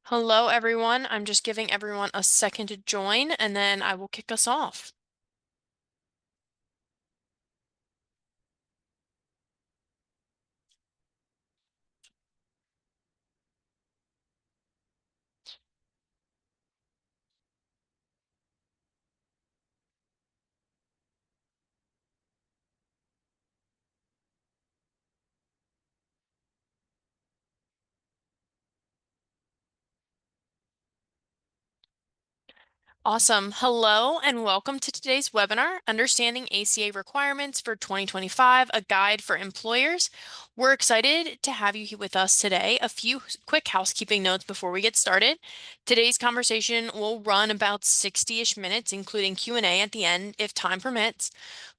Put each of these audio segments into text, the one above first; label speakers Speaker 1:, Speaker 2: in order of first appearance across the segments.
Speaker 1: Hello, everyone. I'm just giving everyone a second to join, and then I will kick us off. Awesome. Hello, and welcome to today's webinar, Understanding ACA Requirements for 2025, a guide for employers. We're excited to have you here with us today. A few quick housekeeping notes before we get started. Today's conversation will run about 60-ish minutes, including Q&A at the end if time permits.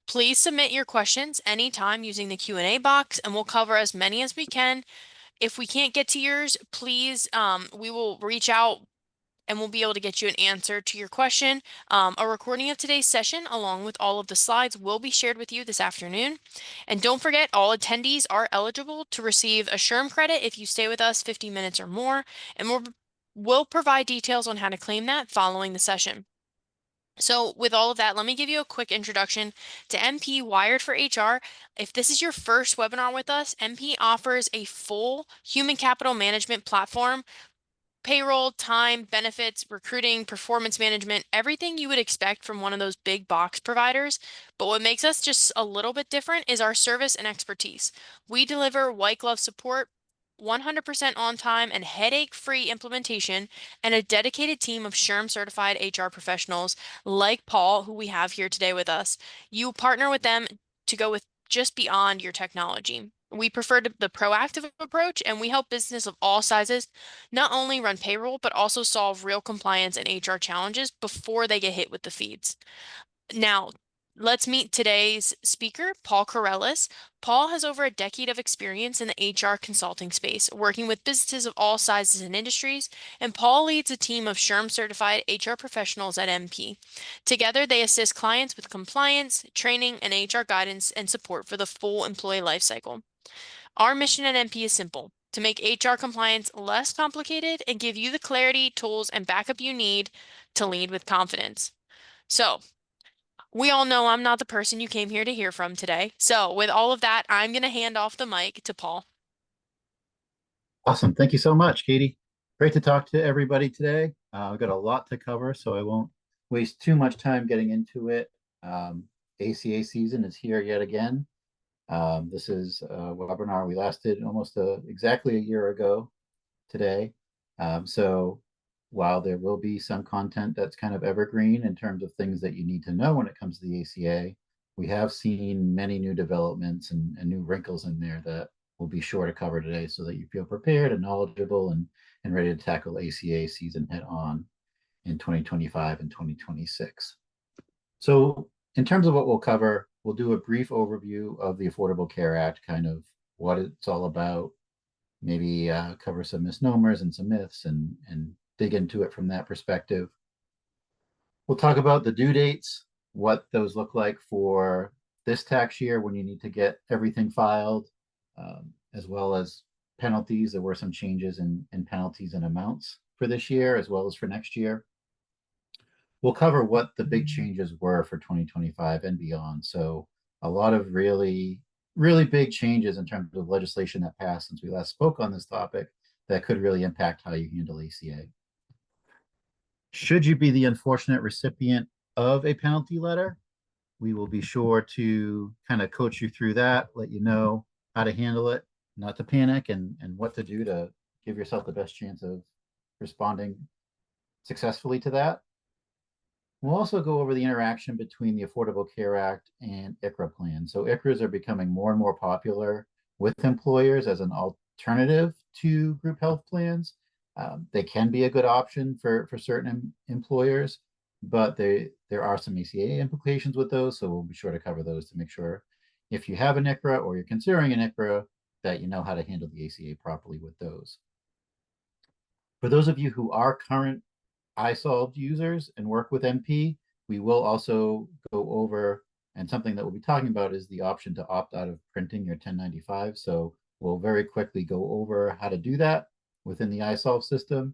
Speaker 1: Please submit your questions anytime using the Q&A box, and we'll cover as many as we can. If we can't get to yours, please, we will reach out and we'll be able to get you an answer to your question. A recording of today's session, along with all of the slides, will be shared with you this afternoon. And don't forget, all attendees are eligible to receive a SHRM credit if you stay with us 50 minutes or more, and we'll provide details on how to claim that following the session. So with all of that, let me give you a quick introduction to MP Wired for HR. If this is your first webinar with us, MP offers a full human capital management platform: payroll, time, benefits, recruiting, performance management, everything you would expect from one of those big box providers. But what makes us just a little bit different is our service and expertise. We deliver white glove support, 100% on time and headache-free implementation, and a dedicated team of SHRM certified HR professionals like Paul, who we have here today with us. You partner with them to go with just beyond your technology. We prefer the proactive approach, and we help business of all sizes not only run payroll, but also solve real compliance and HR challenges before they get hit with the feeds. Now, let's meet today's speaker, Paul Corellis. Paul has over a decade of experience in the HR consulting space, working with businesses of all sizes and industries, and Paul leads a team of SHRM certified HR professionals at MP. Together, they assist clients with compliance, training, and HR guidance and support for the full employee lifecycle. Our mission at MP is simple: to make HR compliance less complicated and give you the clarity, tools, and backup you need to lead with confidence. So, we all know I'm not the person you came here to hear from today. So, with all of that, I'm going to hand off the mic to Paul.
Speaker 2: Awesome. Thank you so much, Katie. Great to talk to everybody today. I've got a lot to cover, so I won't waste too much time getting into it. ACA season is here yet again. This is a webinar we last did almost exactly a year ago today. So while there will be some content that's kind of evergreen in terms of things that you need to know when it comes to the ACA, we have seen many new developments and new wrinkles in there that we'll be sure to cover today so that you feel prepared and knowledgeable and ready to tackle ACA season head on in 2025 and 2026. So in terms of what we'll cover, we'll do a brief overview of the Affordable Care Act, kind of what it's all about, maybe cover some misnomers and some myths and dig into it from that perspective. We'll talk about the due dates, what those look like for this tax year when you need to get everything filed, as well as penalties. There were some changes in penalties and amounts for this year as well as for next year. We'll cover what the big changes were for 2025 and beyond. So a lot of really big changes in terms of legislation that passed since we last spoke on this topic that could really impact how you handle ACA. Should you be the unfortunate recipient of a penalty letter, we will be sure to kind of coach you through that, let you know how to handle it, not to panic, and what to do to give yourself the best chance of responding successfully to that. We'll also go over the interaction between the Affordable Care Act and ICHRA plans. So ICHRAs are becoming more and more popular with employers as an alternative to group health plans. They can be a good option for certain employers, but there are some ACA implications with those. So we'll be sure to cover those to make sure if you have an ICHRA or you're considering an ICHRA, that you know how to handle the ACA properly with those. For those of you who are current iSolved users and work with MP, we will also go over, and something that we'll be talking about is the option to opt out of printing your 1095. So we'll very quickly go over how to do that within the iSolved system.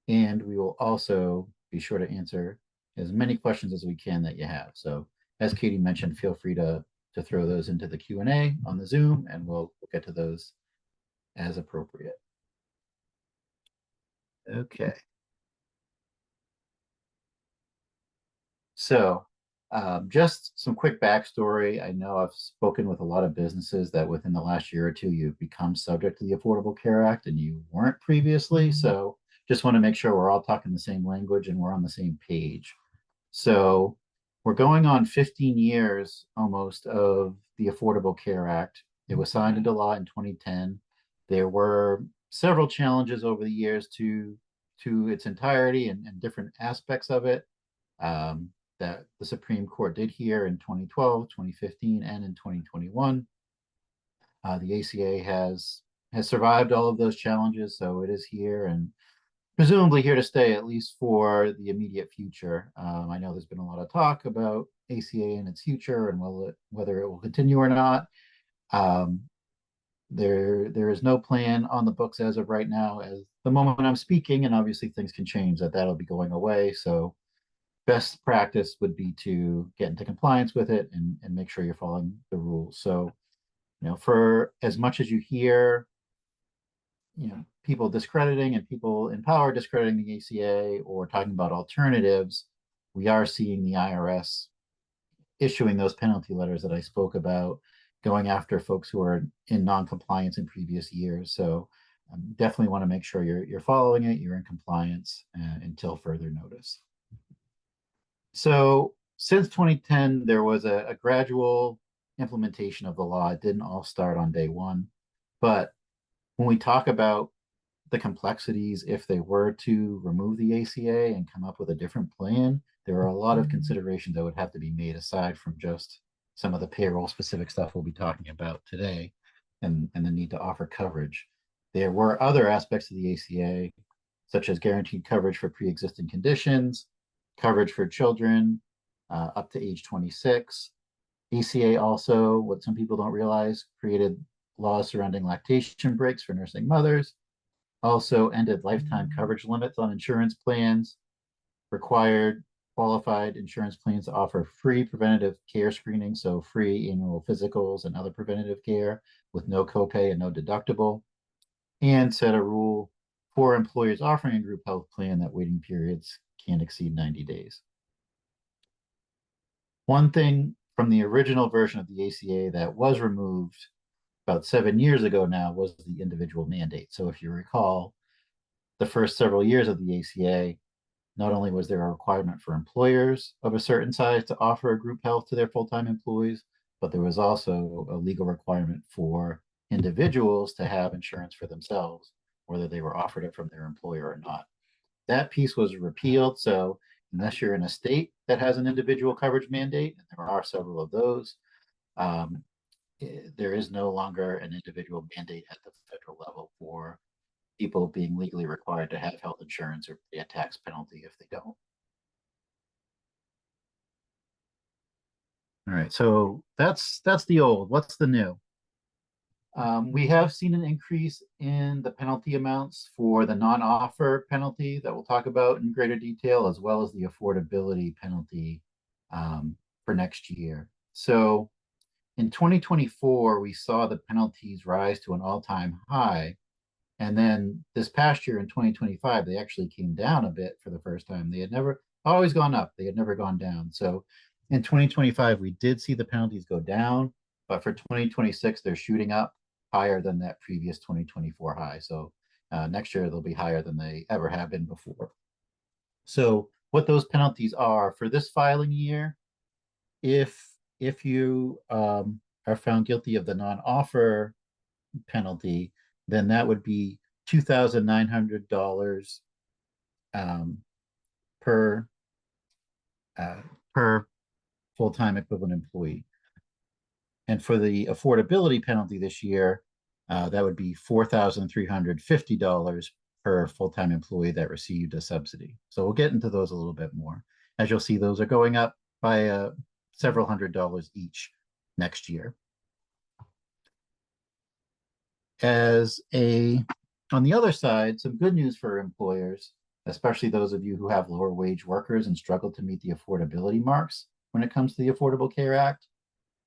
Speaker 2: And we will also be sure to answer as many questions as we can that you have. So as Katie mentioned, feel free to throw those into the Q&A on the Zoom, and we'll get to those as appropriate. Okay. So just some quick backstory. I know I've spoken with a lot of businesses that within the last year or two, you've become subject to the Affordable Care Act and you weren't previously. So just want to make sure we're all talking the same language and we're on the same page. So we're going on 15 years almost of the Affordable Care Act. It was signed into law in 2010. There were several challenges over the years to its entirety and different aspects of it. That the Supreme Court did hear in 2012, 2015, and in 2021. The ACA has survived all of those challenges, so it is here and presumably here to stay at least for the immediate future. I know there's been a lot of talk about ACA and its future and whether it will continue or not. Um, there is no plan on the books as of right now. As the moment I'm speaking, and obviously things can change, that'll be going away. So best practice would be to get into compliance with it and make sure you're following the rules. So, for as much as you hear, people discrediting and people in power discrediting the ACA or talking about alternatives, we are seeing the IRS issuing those penalty letters that I spoke about, going after folks who are in non-compliance in previous years. So definitely want to make sure you're following it, you're in compliance until further notice. So since 2010, there was a gradual implementation of the law. It didn't all start on day one. But when we talk about the complexities, if they were to remove the ACA and come up with a different plan, there are a lot of considerations that would have to be made aside from just some of the payroll specific stuff we'll be talking about today and the need to offer coverage. There were other aspects of the ACA, such as guaranteed coverage for pre-existing conditions, coverage for children up to age 26. ACA also, what some people don't realize, created laws surrounding lactation breaks for nursing mothers, also ended lifetime coverage limits on insurance plans, required qualified insurance plans to offer free preventative care screening, so free annual physicals and other preventative care with no copay and no deductible, and set a rule for employers offering a group health plan that waiting periods can't exceed 90 days. One thing from the original version of the ACA that was removed about 7 years ago now was the individual mandate. So if you recall, the first several years of the ACA, not only was there a requirement for employers of a certain size to offer a group health to their full-time employees, but there was also a legal requirement for individuals to have insurance for themselves, whether they were offered it from their employer or not. That piece was repealed. So unless you're in a state that has an individual coverage mandate, and there are several of those, um, there is no longer an individual mandate at the federal level for people being legally required to have health insurance or pay a tax penalty if they don't. All right, so that's the old. What's the new? We have seen an increase in the penalty amounts for the non-offer penalty that we'll talk about in greater detail, as well as the affordability penalty for next year. So in 2024, we saw the penalties rise to an all-time high. And then this past year in 2025, they actually came down a bit for the first time. They had never always gone up, they had never gone down. So in 2025, we did see the penalties go down, but for 2026, they're shooting up higher than that previous 2024 high. So next year, they'll be higher than they ever have been before. So what those penalties are for this filing year, if you are found guilty of the non-offer penalty, then that would be $2,900 per per full-time equivalent employee. And for the affordability penalty this year, that would be $4,350 per full-time employee that received a subsidy. So we'll get into those a little bit more. As you'll see, those are going up by several $100s each next year. On the other side, some good news for employers. especially those of you who have lower wage workers and struggle to meet the affordability marks when it comes to the Affordable Care Act.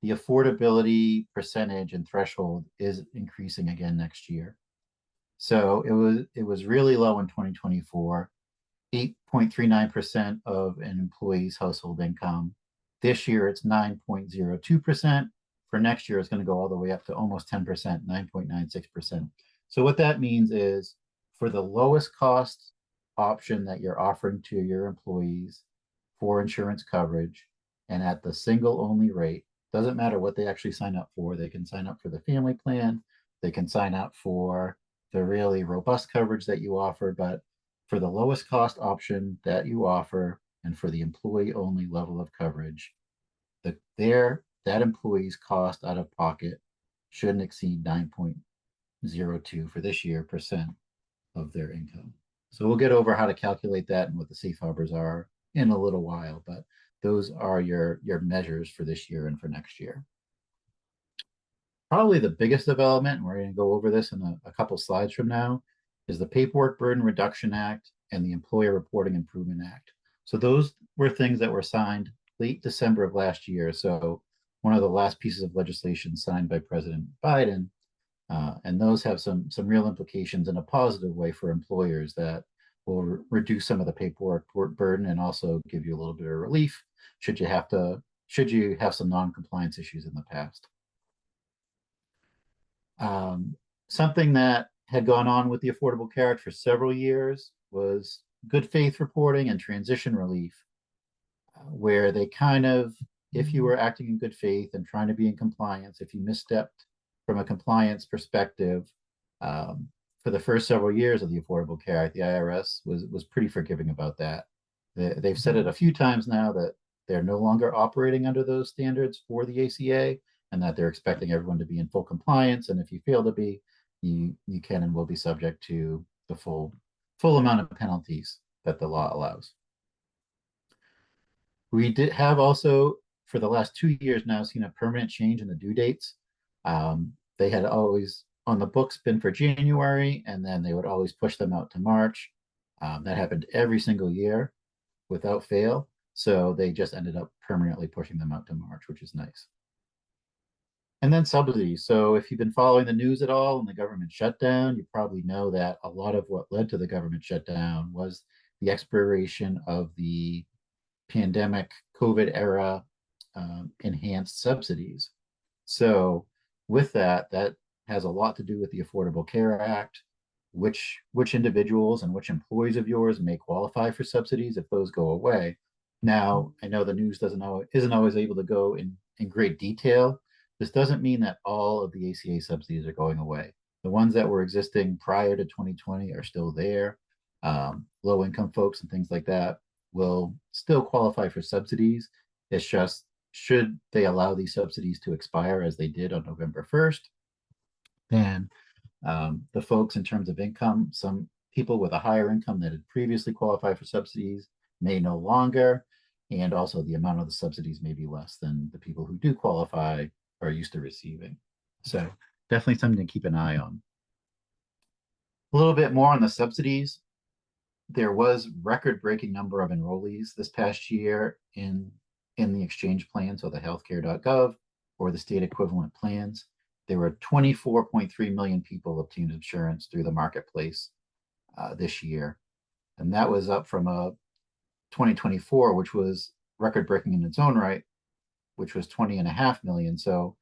Speaker 2: The affordability percentage and threshold is increasing again next year. So it was really low in 2024, 8.39% of an employee's household income. This year it's 9.02%. For next year, it's going to go all the way up to almost 10%, 9.96%. So what that means is for the lowest cost option that you're offering to your employees for insurance coverage and at the single only rate, doesn't matter what they actually sign up for. They can sign up for the family plan. They can sign up for the really robust coverage that you offer, but for the lowest cost option that you offer and for the employee only level of coverage, that employee's cost out of pocket shouldn't exceed 9.02 for this year percent of their income. So we'll get over how to calculate that and what the safe harbors are in a little while, but those are your measures for this year and for next year. Probably the biggest development, and we're going to go over this in a couple slides from now, is the Paperwork Burden Reduction Act and the Employer Reporting Improvement Act. So those were things that were signed late December of last year. So one of the last pieces of legislation signed by President Biden. And those have some real implications in a positive way for employers that will reduce some of the paperwork burden and also give you a little bit of relief should you have some non-compliance issues in the past. Something that had gone on with the Affordable Care Act for several years was good faith reporting and transition relief, where they kind of, if you were acting in good faith and trying to be in compliance, if you misstepped from a compliance perspective, for the first several years of the Affordable Care Act, the IRS was pretty forgiving about that. They've said it a few times now that they're no longer operating under those standards for the ACA and that they're expecting everyone to be in full compliance. And if you fail to be, you can and will be subject to the full amount of penalties that the law allows. We did have also, for the last 2 years now, seen a permanent change in the due dates. They had always on the books been for January, and then they would always push them out to March. That happened every single year without fail. So they just ended up permanently pushing them out to March, which is nice. And then subsidies. So if you've been following the news at all and the government shutdown, you probably know that a lot of what led to the government shutdown was the expiration of the pandemic COVID era enhanced subsidies. So with that has a lot to do with the Affordable Care Act, which individuals and which employees of yours may qualify for subsidies if those go away. Now, I know the news isn't always able to go in great detail. This doesn't mean that all of the ACA subsidies are going away. The ones that were existing prior to 2020 are still there. Low income folks and things like that will still qualify for subsidies. It's just, should they allow these subsidies to expire as they did on November 1st, then the folks in terms of income, some people with a higher income that had previously qualified for subsidies may no longer, and also the amount of the subsidies may be less than the people who do qualify are used to receiving. So definitely something to keep an eye on. A little bit more on the subsidies. There was record-breaking number of enrollees this past year in the exchange plan, so the healthcare.gov or the state equivalent plans. There were 24.3 million people obtained insurance through the marketplace this year. And that was up from 2024, which was record-breaking in its own right, which was 20.5 million. So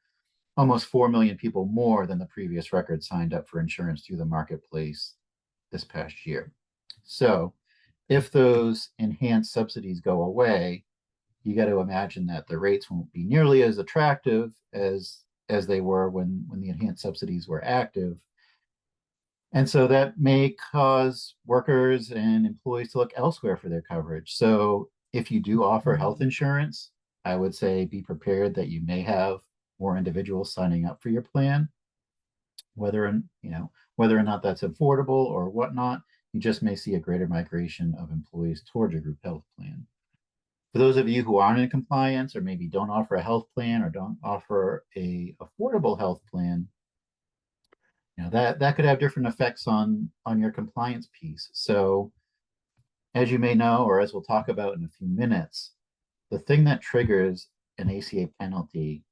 Speaker 2: almost 4 million people more than the previous record signed up for insurance through the marketplace this past year. So if those enhanced subsidies go away, you got to imagine that the rates won't be nearly as attractive as they were when the enhanced subsidies were active. And so that may cause workers and employees to look elsewhere for their coverage. So if you do offer health insurance, I would say be prepared that you may have more individuals signing up for your plan, whether or not that's affordable or whatnot. You just may see a greater migration of employees towards your group health plan. For those of you who aren't in compliance or maybe don't offer a health plan or don't offer a affordable health plan, that could have different effects on your compliance piece. So As you may know, or as we'll talk about in a few minutes, the thing that triggers an ACA penalty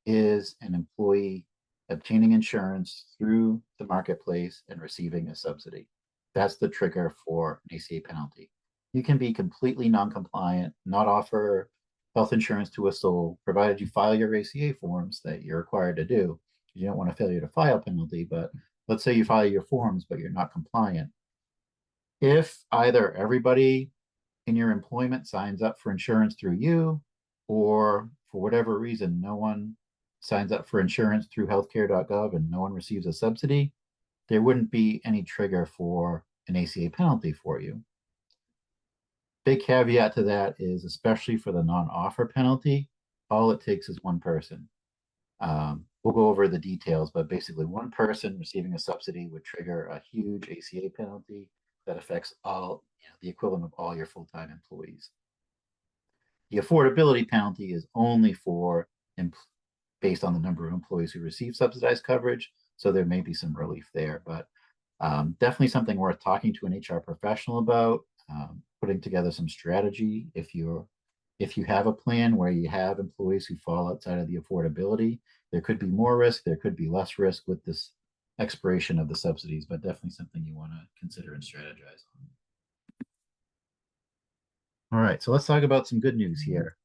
Speaker 2: is an employee obtaining insurance through the marketplace and receiving a subsidy. That's the trigger for an ACA penalty. You can be completely non-compliant, not offer health insurance to a soul, provided you file your ACA forms that you're required to do. You don't want a failure to file penalty, but let's say you file your forms, but you're not compliant. If either everybody in your employment signs up for insurance through you, or for whatever reason, no one signs up for insurance through healthcare.gov and no one receives a subsidy, there wouldn't be any trigger for an ACA penalty for you. Big caveat to that is, especially for the non-offer penalty, all it takes is one person. We'll go over the details, but basically one person receiving a subsidy would trigger a huge ACA penalty that affects all, the equivalent of all your full-time employees. The affordability penalty is only for based on the number of employees who receive subsidized coverage. So there may be some relief there, but definitely something worth talking to an HR professional about, putting together some strategy. If you have a plan where you have employees who fall outside of the affordability, there could be more risk, there could be less risk with this expiration of the subsidies, but definitely something you want to consider and strategize on. All right, so let's talk about some good news here.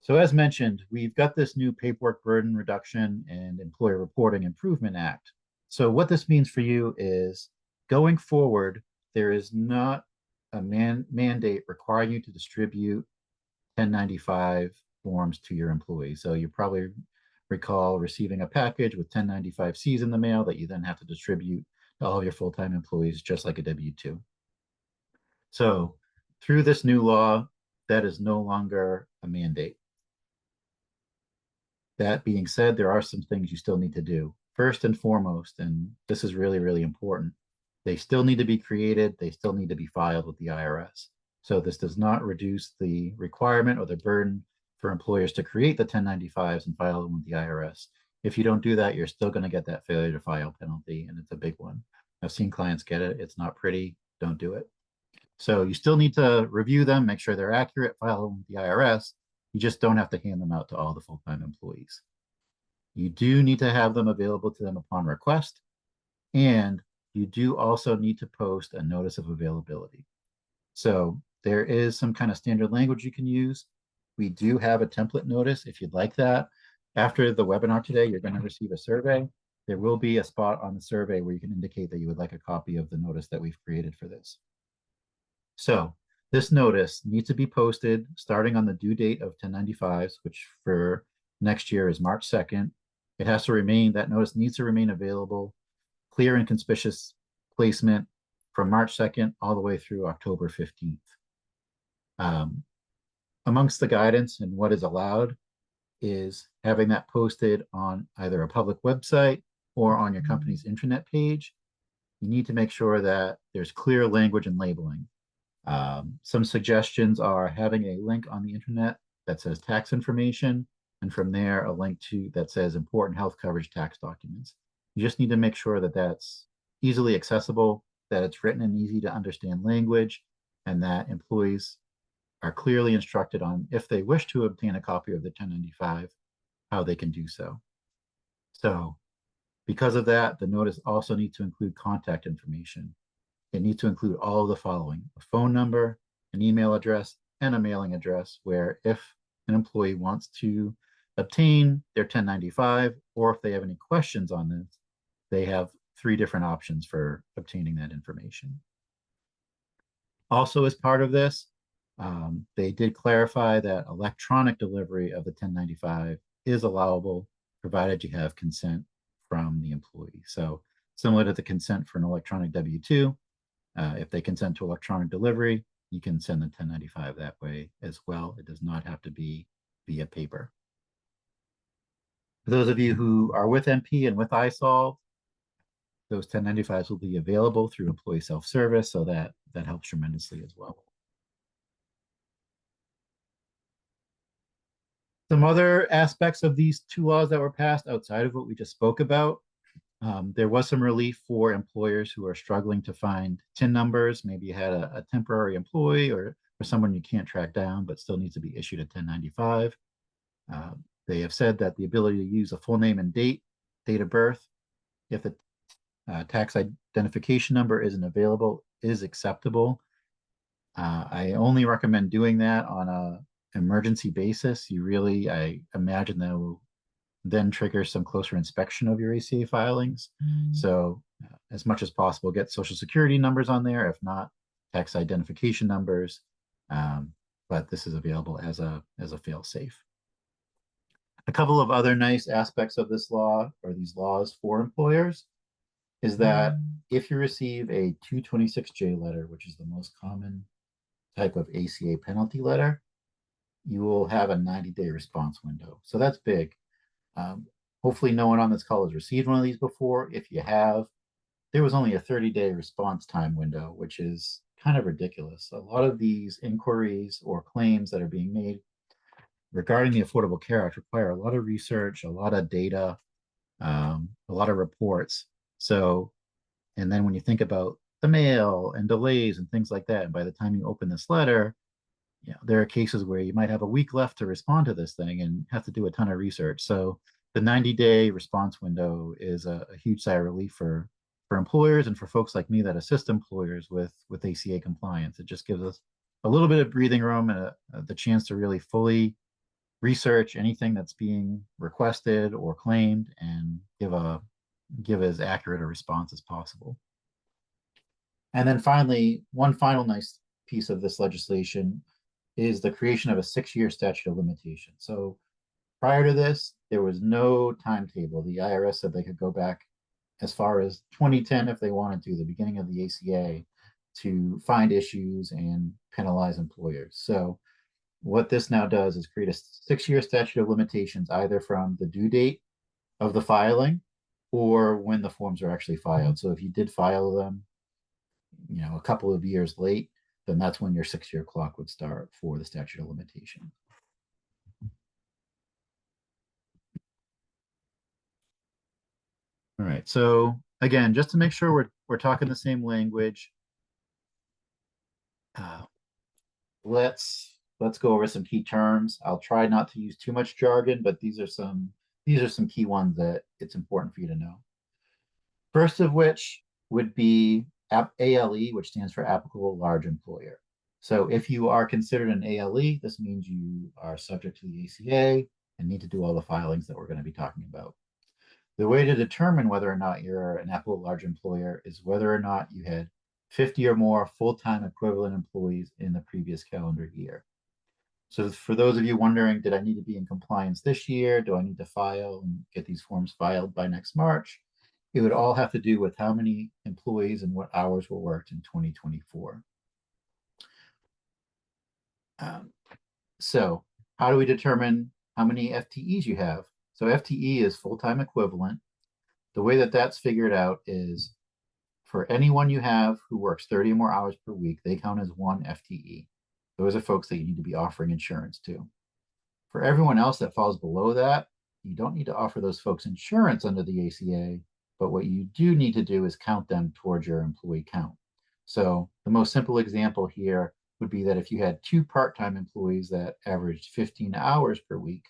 Speaker 2: So as mentioned, we've got this new Paperwork Burden Reduction and Employer Reporting Improvement Act. So what this means for you is, going forward, there is not a mandate requiring you to distribute 1095 forms to your employees. So you probably recall receiving a package with 1095Cs in the mail that you then have to distribute to all of your full-time employees, just like a W-2. So through this new law, that is no longer a mandate. That being said, there are some things you still need to do. First and foremost, and this is really, really important, they still need to be created, they still need to be filed with the IRS. So this does not reduce the requirement or the burden for employers to create the 1095s and file them with the IRS. If you don't do that, you're still going to get that failure to file penalty, and it's a big one. I've seen clients get it. It's not pretty. Don't do it. So you still need to review them, make sure they're accurate, file them with the IRS. You just don't have to hand them out to all the full-time employees. You do need to have them available to them upon request, and you do also need to post a notice of availability. So there is some kind of standard language you can use. We do have a template notice if you'd like that. After the webinar today, you're going to receive a survey. There will be a spot on the survey where you can indicate that you would like a copy of the notice that we've created for this. So this notice needs to be posted starting on the due date of 1095s, which for next year is March 2nd. It has to remain, that notice needs to remain available, clear and conspicuous placement from March 2nd all the way through October 15th. Amongst the guidance and what is allowed is having that posted on either a public website or on your company's intranet page. You need to make sure that there's clear language and labeling. Some suggestions are having a link on the internet that says tax information, and from there a link to that says important health coverage tax documents. You just need to make sure that that's easily accessible, that it's written in easy to understand language, and that employees are clearly instructed on, if they wish to obtain a copy of the 1095, how they can do so. So because of that, the notice also needs to include contact information. It needs to include all of the following: a phone number, an email address, and a mailing address, where if an employee wants to obtain their 1095, or if they have any questions on this, they have 3 different options for obtaining that information. Also, as part of this, they did clarify that electronic delivery of the 1095 is allowable, provided you have consent from the employee. So similar to the consent for an electronic W-2, if they consent to electronic delivery, you can send the 1095 that way as well. It does not have to be via paper. For those of you who are with MP and with iSolve, those 1095s will be available through employee self-service, so that helps tremendously as well. Some other aspects of these 2 laws that were passed outside of what we just spoke about. There was some relief for employers who are struggling to find TIN numbers. Maybe you had a temporary employee or someone you can't track down, but still needs to be issued a 1095. They have said that the ability to use a full name and date of birth, if the tax identification number isn't available, is acceptable. I only recommend doing that on a emergency basis. I imagine that will then trigger some closer inspection of your ACA filings. So, as much as possible, get social security numbers on there. If not, tax identification numbers. Um, but this is available as a fail safe. A couple of other nice aspects of this law or these laws for employers is that if you receive a 226J letter, which is the most common type of ACA penalty letter, you will have a 90-day response window. So that's big. Um, Hopefully, no one on this call has received one of these before. If you have, there was only a 30-day response time window, which is kind of ridiculous. A lot of these inquiries or claims that are being made regarding the Affordable Care Act require a lot of research, a lot of data, a lot of reports. So, and then when you think about the mail and delays and things like that, and by the time you open this letter, there are cases where you might have a week left to respond to this thing and have to do a ton of research. So the 90-day response window is a huge sigh of relief for employers and for folks like me that assist employers with ACA compliance. It just gives us a little bit of breathing room and the chance to really fully research anything that's being requested or claimed and give as accurate a response as possible. And then finally, one final nice piece of this legislation is the creation of a 6-year statute of limitation. So prior to this, there was no timetable. The IRS said they could go back as far as 2010 if they wanted to, the beginning of the ACA, to find issues and penalize employers. So what this now does is create a 6-year statute of limitations, either from the due date of the filing or when the forms are actually filed. So if you did file them, a couple of years late, then that's when your 6-year clock would start for the statute of limitation. All right. So again, just to make sure we're talking the same language, uh, let's go over some key terms. I'll try not to use too much jargon, but these are some key ones that it's important for you to know. First of which would be ALE, which stands for applicable large employer. So if you are considered an ALE, this means you are subject to the ACA and need to do all the filings that we're going to be talking about. The way to determine whether or not you're an applicable large employer is whether or not you had 50 or more full-time equivalent employees in the previous calendar year. So for those of you wondering, did I need to be in compliance this year? Do I need to file and get these forms filed by next March? It would all have to do with how many employees and what hours were worked in 2024. So how do we determine how many FTEs you have? So FTE is full-time equivalent. The way that that's figured out is for anyone you have who works 30 or more hours per week, they count as one FTE. Those are folks that you need to be offering insurance to. For everyone else that falls below that, you don't need to offer those folks insurance under the ACA, but what you do need to do is count them towards your employee count. So the most simple example here would be that if you had 2 part-time employees that averaged 15 hours per week,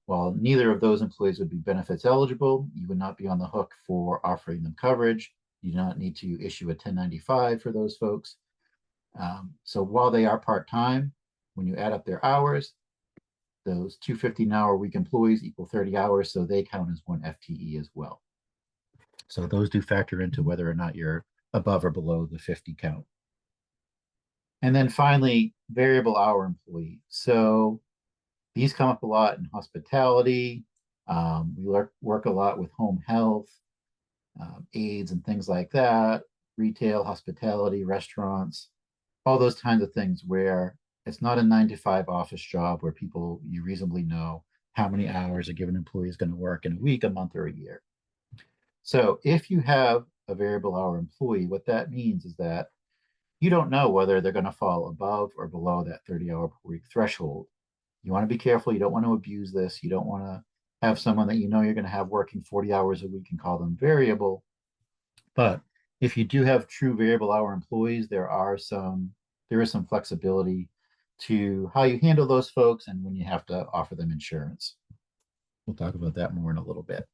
Speaker 2: while neither of those employees would be benefits eligible, you would not be on the hook for offering them coverage. You do not need to issue a 1095 for those folks. So while they are part-time, when you add up their hours, those 2 15-hour week employees equal 30 hours, so they count as one FTE as well. So those do factor into whether or not you're above or below the 50 count. And then finally, variable hour employee. So these come up a lot in hospitality. We work a lot with home health, aides and things like that, retail, hospitality, restaurants, all those kinds of things where it's not a 9 to 5 office job where you reasonably know how many hours a given employee is going to work in a week, a month, or a year. So if you have a variable hour employee, what that means is that you don't know whether they're going to fall above or below that 30-hour per week threshold. You want to be careful. You don't want to abuse this. You don't want to have someone that you know you're going to have working 40 hours a week and call them variable. But if you do have true variable hour employees, there is some flexibility to how you handle those folks and when you have to offer them insurance. We'll talk about that more in a little bit.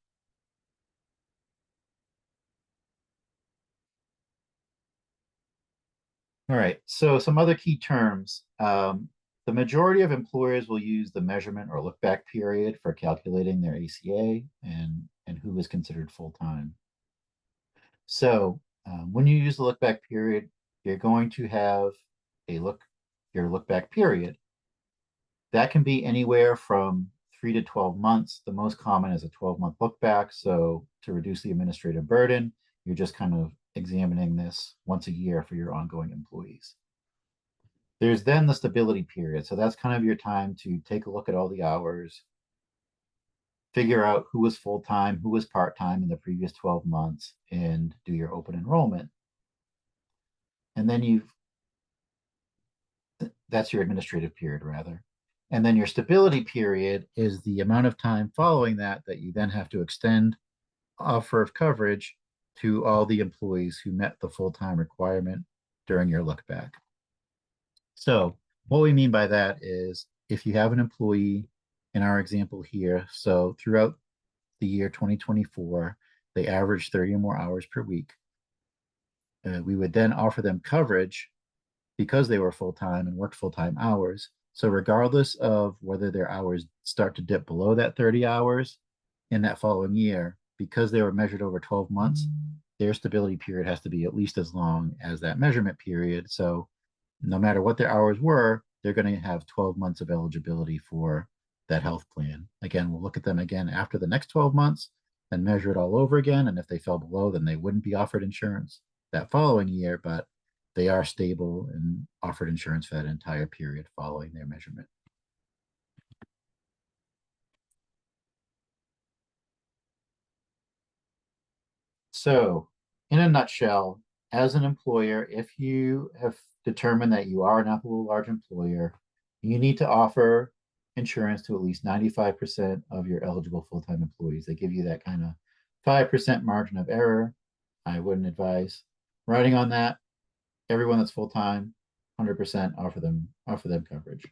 Speaker 2: All right, so some other key terms. The majority of employers will use the measurement or look back period for calculating their ACA and who is considered full time. So when you use the look back period, you're going to have a your look back period. That can be anywhere from 3 to 12 months. The most common is a 12-month look back. So to reduce the administrative burden, you're just kind of examining this once a year for your ongoing employees. There's then the stability period. So that's kind of your time to take a look at all the hours, figure out who was full time, who was part time in the previous 12 months, and do your open enrollment. And then that's your administrative period, rather. And then your stability period is the amount of time following that you then have to extend offer of coverage to all the employees who met the full time requirement during your look back. So, what we mean by that is if you have an employee in our example here, so throughout the year 2024, they average 30 or more hours per week. We would then offer them coverage because they were full time and worked full time hours. So, regardless of whether their hours start to dip below that 30 hours in that following year, because they were measured over 12 months, their stability period has to be at least as long as that measurement period. So, no matter what their hours were, they're going to have 12 months of eligibility for that health plan. Again, we'll look at them again after the next 12 months and measure it all over again. And if they fell below, then they wouldn't be offered insurance that following year, but they are stable and offered insurance for that entire period following their measurement. So, in a nutshell, as an employer, if you have determined that you are an applicable large employer, you need to offer insurance to at least 95% of your eligible full-time employees. They give you that kind of 5% margin of error. I wouldn't advise writing on that. Everyone that's full-time, 100% offer them coverage.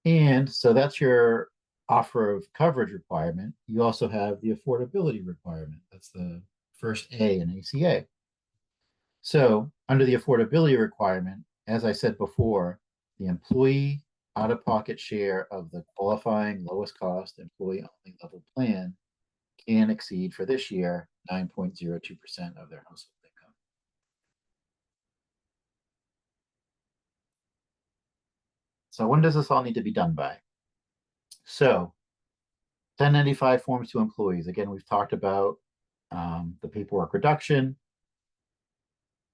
Speaker 2: And so that's your offer of coverage requirement. You also have the affordability requirement. That's the first A in ACA. So under the affordability requirement, as I said before, the employee out-of-pocket share of the qualifying lowest cost employee only level plan can exceed for this year 9.02% of their household income. So when does this all need to be done by? So 1095 forms to employees. Again, we've talked about the paperwork reduction,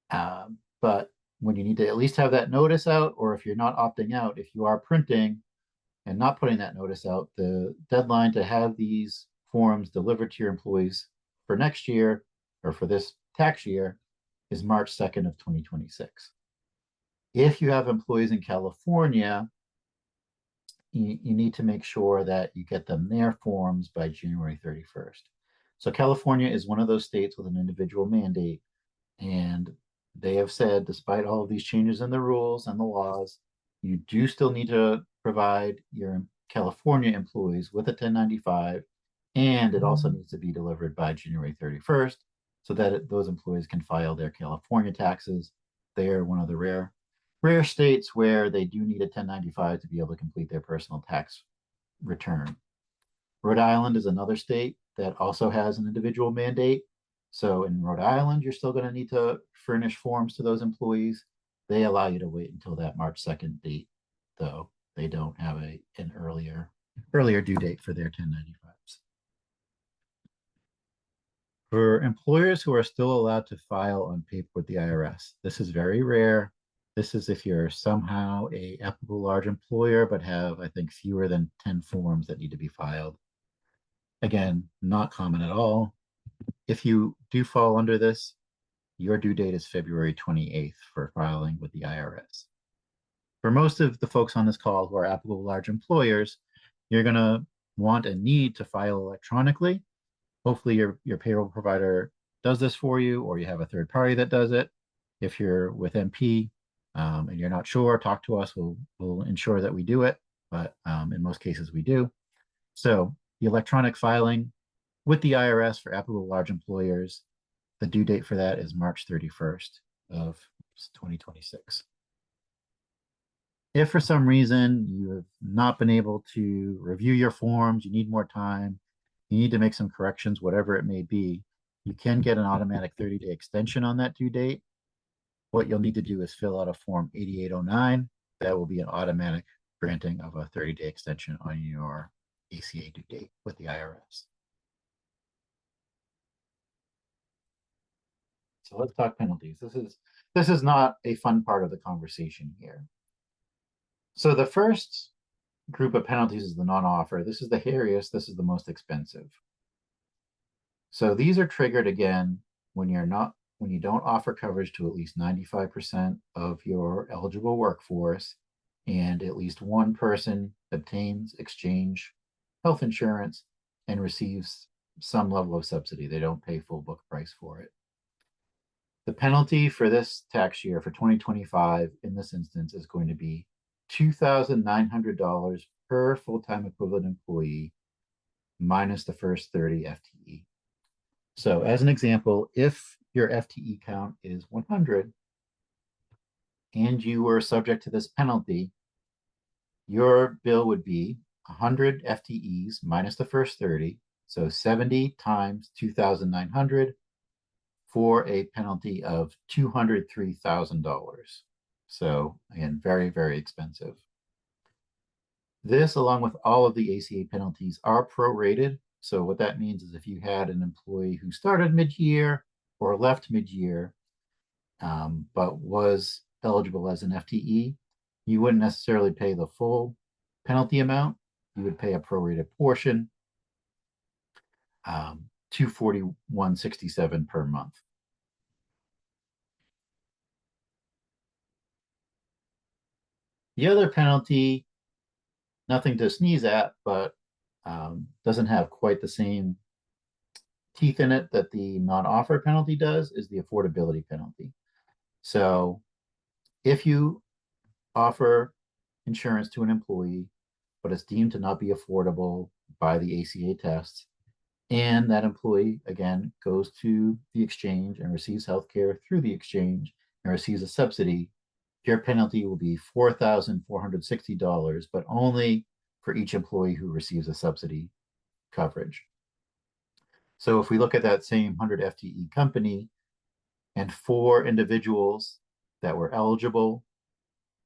Speaker 2: but when you need to at least have that notice out, or if you're not opting out, if you are printing and not putting that notice out, the deadline to have these forms delivered to your employees for next year or for this tax year is March 2nd of 2026. If you have employees in California, you need to make sure that you get them their forms by January 31st. So California is one of those states with an individual mandate, and they have said, despite all of these changes in the rules and the laws, you do still need to provide your California employees with a 1095, and it also needs to be delivered by January 31st so that those employees can file their California taxes. They are one of the rare states where they do need a 1095 to be able to complete their personal tax return. Rhode Island is another state that also has an individual mandate. So in Rhode Island, you're still going to need to furnish forms to those employees. They allow you to wait until that March 2nd date, though they don't have an earlier due date for their 1095s. For employers who are still allowed to file on paper with the IRS, this is very rare. This is if you're somehow a applicable large employer, but have, I think, fewer than 10 forms that need to be filed. Again, not common at all. If you do fall under this, your due date is February 28th for filing with the IRS. For most of the folks on this call who are applicable large employers, you're going to want and need to file electronically, hopefully your payroll provider does this for you, or you have a third party that does it. If you're with MP and you're not sure, talk to us. We'll ensure that we do it, but in most cases we do. So the electronic filing with the IRS for applicable large employers, the due date for that is March 31st of 2026. If for some reason you have not been able to review your forms, you need more time, you need to make some corrections, whatever it may be, you can get an automatic 30-day extension on that due date. What you'll need to do is fill out a form 8809. That will be an automatic granting of a 30-day extension on your ACA due date with the IRS. So let's talk penalties. This is not a fun part of the conversation here. So the first group of penalties is the non-offer. This is the hairiest. This is the most expensive. So these are triggered again when you don't offer coverage to at least 95% of your eligible workforce, and at least one person obtains exchange health insurance and receives some level of subsidy. They don't pay full book price for it. The penalty for this tax year for 2025 in this instance is going to be $2,900 per full-time equivalent employee minus the first 30 FTE. So as an example, if your FTE count is 100 and you were subject to this penalty, your bill would be 100 FTEs minus the first 30, so 70 times 2,900 for a penalty of $203,000. So again, very, very expensive. This, along with all of the ACA penalties, are prorated. So what that means is if you had an employee who started mid-year or left mid-year, but was eligible as an FTE, you wouldn't necessarily pay the full penalty amount. You would pay a prorated portion, $241.67 per month. The other penalty, nothing to sneeze at, but doesn't have quite the same teeth in it that the non-offer penalty does, is the affordability penalty. So if you offer insurance to an employee, but it's deemed to not be affordable by the ACA tests, and that employee, again, goes to the exchange and receives health care through the exchange and receives a subsidy, your penalty will be $4,460, but only for each employee who receives a subsidy coverage. So if we look at that same 100 FTE company and 4 individuals that were eligible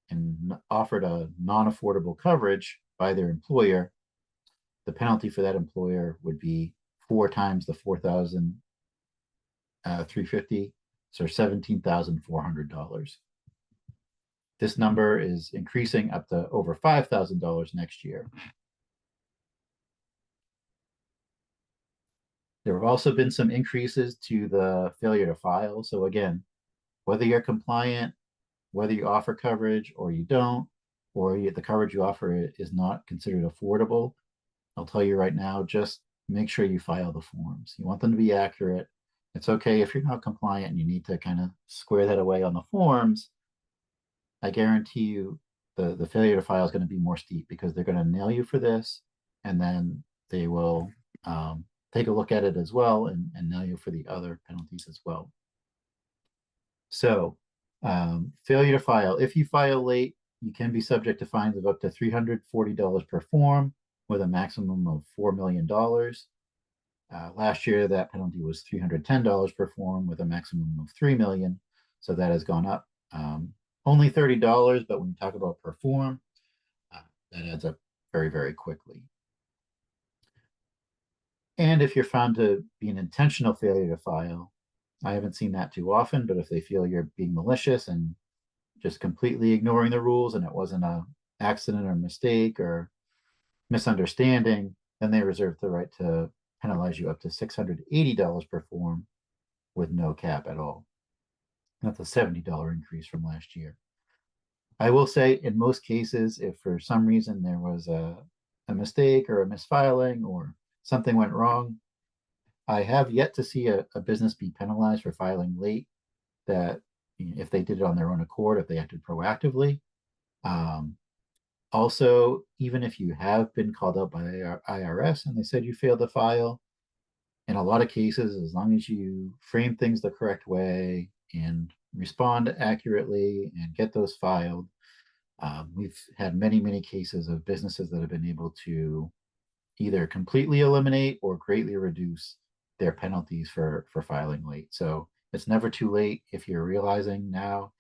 Speaker 2: and offered a non-affordable coverage by their employer, the penalty for that employer would be 4 times the 4,350, so $17,400. This number is increasing up to over $5,000 next year. There have also been some increases to the failure to file. So again, whether you're compliant, whether you offer coverage or you don't, or the coverage you offer is not considered affordable, I'll tell you right now, just make sure you file the forms. You want them to be accurate. It's okay if you're not compliant and you need to kind of square that away on the forms. I guarantee you the failure to file is going to be more steep because they're going to nail you for this, and then they will take a look at it as well and nail you for the other penalties as well. So failure to file. If you file late, you can be subject to fines of up to $340 per form with a maximum of $4 million. Last year, that penalty was $310 per form with a maximum of $3 million. So that has gone up. Only $30, but when you talk about per form, that adds up very, very quickly. And if you're found to be an intentional failure to file, I haven't seen that too often, but if they feel you're being malicious and just completely ignoring the rules and it wasn't an accident or mistake or misunderstanding, then they reserve the right to penalize you up to $680 per form with no cap at all. That's a $70 increase from last year. I will say in most cases, if for some reason there was a mistake or a misfiling or something went wrong. I have yet to see a business be penalized for filing late that if they did it on their own accord, if they acted proactively. Um, Also, even if you have been called out by IRS and they said you failed to file, in a lot of cases, as long as you frame things the correct way and respond accurately and get those filed, we've had many, many cases of businesses that have been able to either completely eliminate or greatly reduce their penalties for filing late. So it's never too late if you're realizing now,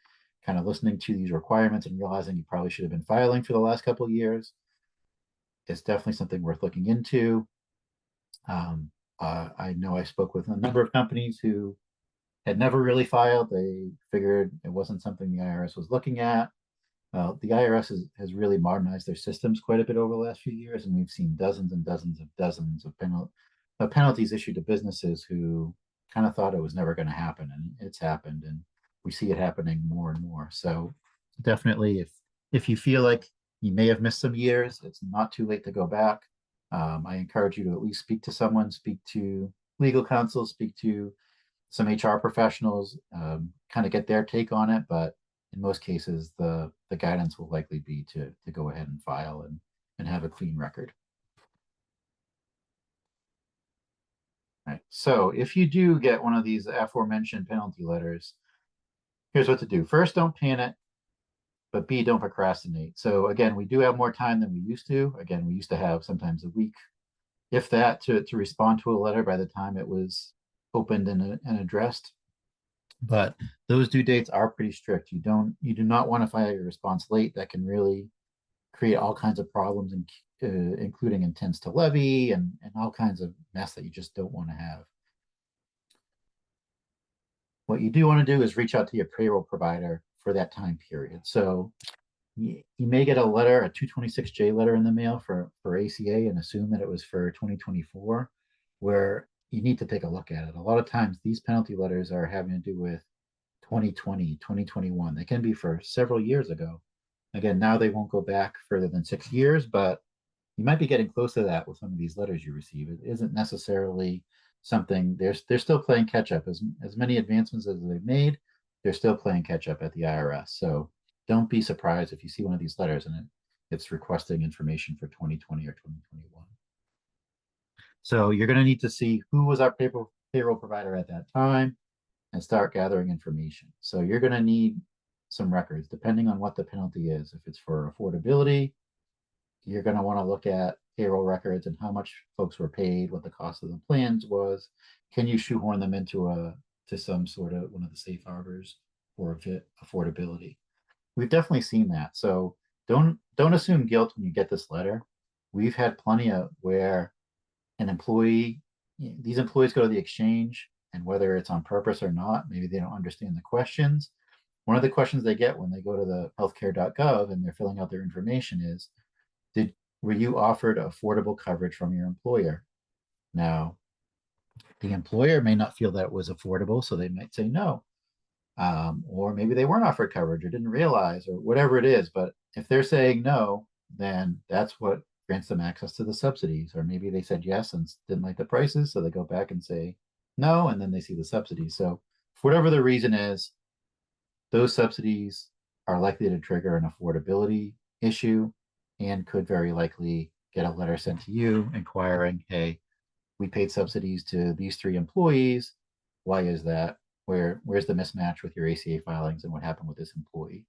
Speaker 2: kind of listening to these requirements and realizing you probably should have been filing for the last couple of years. It's definitely something worth looking into. Um, I know I spoke with a number of companies who had never really filed. They figured it wasn't something the IRS was looking at. The IRS has really modernized their systems quite a bit over the last few years, and we've seen dozens and dozens of penalties issued to businesses who kind of thought it was never going to happen, and it's happened, and we see it happening more and more. So definitely, if you feel like you may have missed some years, it's not too late to go back. I encourage you to at least speak to someone, speak to legal counsel, speak to some HR professionals, kind of get their take on it. But in most cases, the guidance will likely be to go ahead and file and have a clean record. Right. So if you do get one of these aforementioned penalty letters, here's what to do. First, don't panic, but B, don't procrastinate. So again, we do have more time than we used to. Again, we used to have sometimes a week, if that, to respond to a letter by the time it was opened and addressed. But those due dates are pretty strict. You do not want to file your response late. That can really create all kinds of problems, including intents to levy and all kinds of mess that you just don't want to have. What you do want to do is reach out to your payroll provider for that time period. So you may get a letter, a 226J letter in the mail for ACA and assume that it was for 2024, where you need to take a look at it. A lot of times these penalty letters are having to do with 2020, 2021. They can be for several years ago. Again, now they won't go back further than 6 years, but you might be getting close to that with some of these letters you receive. It isn't necessarily something they're still playing catch up. As many advancements as they've made, they're still playing catch up at the IRS. So don't be surprised if you see one of these letters and it's requesting information for 2020 or 2021. So you're going to need to see who was our payroll provider at that time and start gathering information. So you're going to need some records depending on what the penalty is. If it's for affordability, you're going to want to look at payroll records and how much folks were paid, what the cost of the plans was. Can you shoehorn them into to some sort of one of the safe harbors for affordability? We've definitely seen that. So don't assume guilt when you get this letter. We've had plenty of where an employee, these employees go to the exchange, and whether it's on purpose or not, maybe they don't understand the questions. One of the questions they get when they go to the healthcare.gov and they're filling out their information is, did were you offered affordable coverage from your employer? Now, the employer may not feel that it was affordable, so they might say no. Or maybe they weren't offered coverage or didn't realize or whatever it is. But if they're saying no, then that's what grants them access to the subsidies. Or maybe they said yes and didn't like the prices, so they go back and say no, and then they see the subsidies. So for whatever the reason is, those subsidies are likely to trigger an affordability issue and could very likely get a letter sent to you inquiring, hey, we paid subsidies to these three employees. Why is that? Where's the mismatch with your ACA filings and what happened with this employee?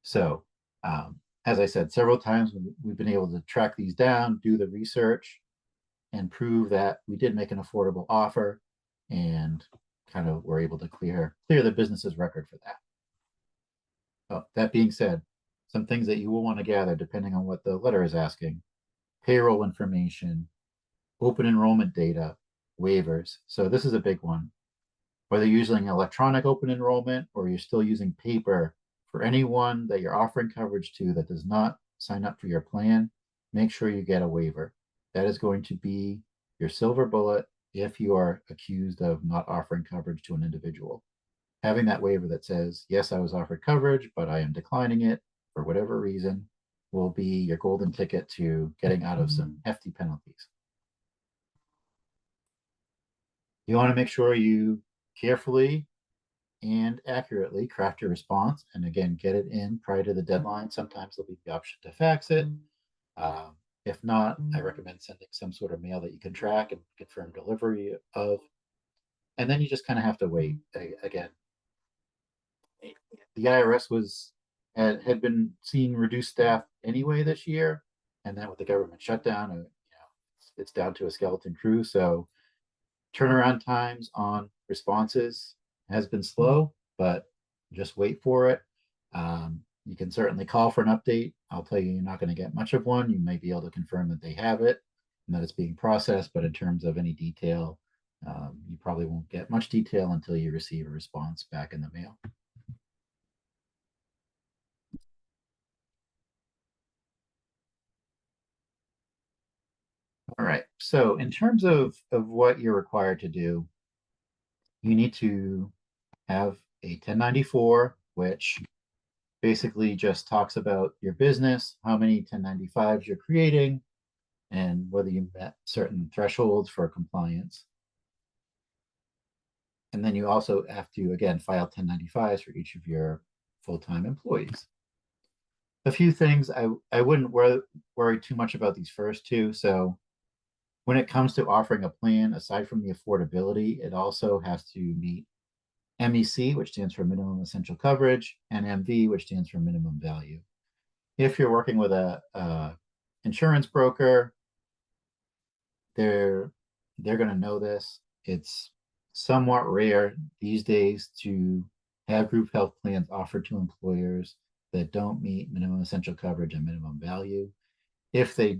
Speaker 2: So, as I said several times, we've been able to track these down, do the research, and prove that we did make an affordable offer, and kind of were able to clear the business's record for that. That being said, some things that you will want to gather depending on what the letter is asking: payroll information, open enrollment data, waivers. So this is a big one. Whether you're using electronic open enrollment or you're still using paper, for anyone that you're offering coverage to that does not sign up for your plan, make sure you get a waiver. That is going to be your silver bullet if you are accused of not offering coverage to an individual. Having that waiver that says, yes, I was offered coverage, but I am declining it for whatever reason, will be your golden ticket to getting out of some hefty penalties. You want to make sure you carefully and accurately craft your response, and again, get it in prior to the deadline. Sometimes there'll be the option to fax it. If not, I recommend sending some sort of mail that you can track and confirm delivery of. And then you just kind of have to wait. Again, the IRS had been seeing reduced staff anyway this year, and then with the government shutdown, it's down to a skeleton crew. So turnaround times on responses has been slow, but just wait for it. You can certainly call for an update. I'll tell you, you're not going to get much of one. You may be able to confirm that they have it and that it's being processed, but in terms of any detail, you probably won't get much detail until you receive a response back in the mail. All right. So in terms of what you're required to do, you need to have a 1094, which basically just talks about your business, how many 1095s you're creating, and whether you met certain thresholds for compliance. And then you also have to, again, file 1095s for each of your full-time employees. A few things, I wouldn't worry too much about these first two. So when it comes to offering a plan, aside from the affordability, it also has to meet MEC, which stands for minimum essential coverage, and MV, which stands for minimum value. If you're working with a insurance broker, they're going to know this. It's somewhat rare these days to have group health plans offered to employers that don't meet minimum essential coverage and minimum value. If they